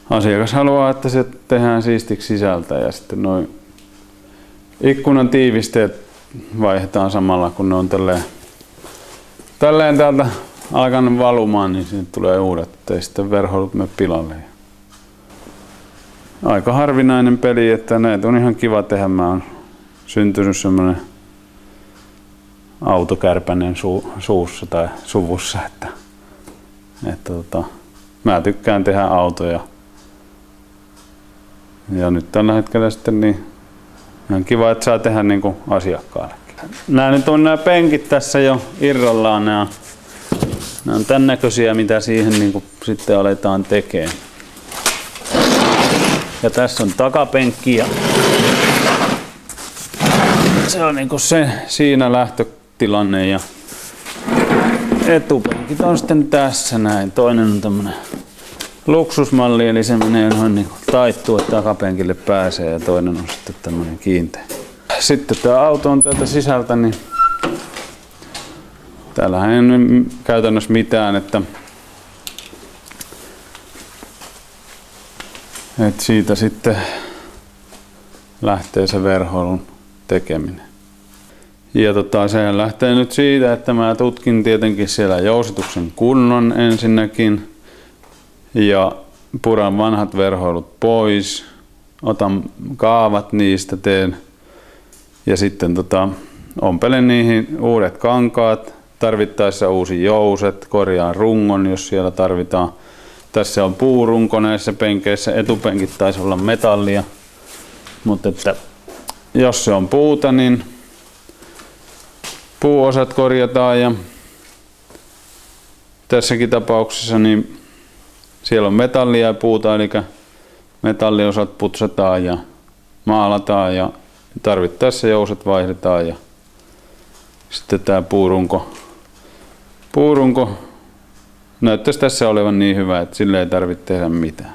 asiakas haluaa, että se tehdään siistiksi sisältä ja sitten noin ikkunan tiivisteet vaihdetaan samalla, kun ne on tälleen täältä alkanut valumaan, niin sinne tulee uudet, ettei sitten verhoilut mene pilalle. Aika harvinainen peli, että näitä on ihan kiva tehdä. Mä oon syntynyt semmonen autokärpänen suussa tai suvussa, että mä tykkään tehdä autoja. Ja nyt tällä hetkellä sitten niin ihan kiva, että saa tehdä niin kuin asiakkaallekin. Nämä penkit tässä jo irrallaan. Nämä on tämän näköisiä, mitä siihen niin kuin sitten aletaan tekemään. Ja tässä on takapenkki ja se on niin kuin se siinä lähtötilanne ja etupenkit on sitten tässä näin. Toinen on tämmönen luksusmalli, eli se menee noin niin kuin taittuu, että takapenkille pääsee, ja toinen on sitten tämmönen kiinteä. Sitten tämä auto on täältä sisältä, niin täällähän ei ole käytännössä mitään, että siitä sitten lähtee se verhoilun tekeminen. Ja sehän lähtee nyt siitä, että mä tutkin tietenkin siellä jousituksen kunnon ensinnäkin ja puran vanhat verhoilut pois, otan kaavat niistä, teen ja sitten ompelen niihin uudet kankaat, tarvittaessa uusi jouset, korjaan rungon, jos siellä tarvitaan. Tässä on puurunko näissä penkeissä, etupenkit taisi olla metallia, mutta että jos se on puuta, niin puuosat korjataan ja tässäkin tapauksessa niin siellä on metallia ja puuta, eli metalliosat putsataan ja maalataan ja tarvittaessa jouset vaihdetaan ja sitten tämä puurunko näyttäisi tässä olevan niin hyvä, että sille ei tarvitse tehdä mitään.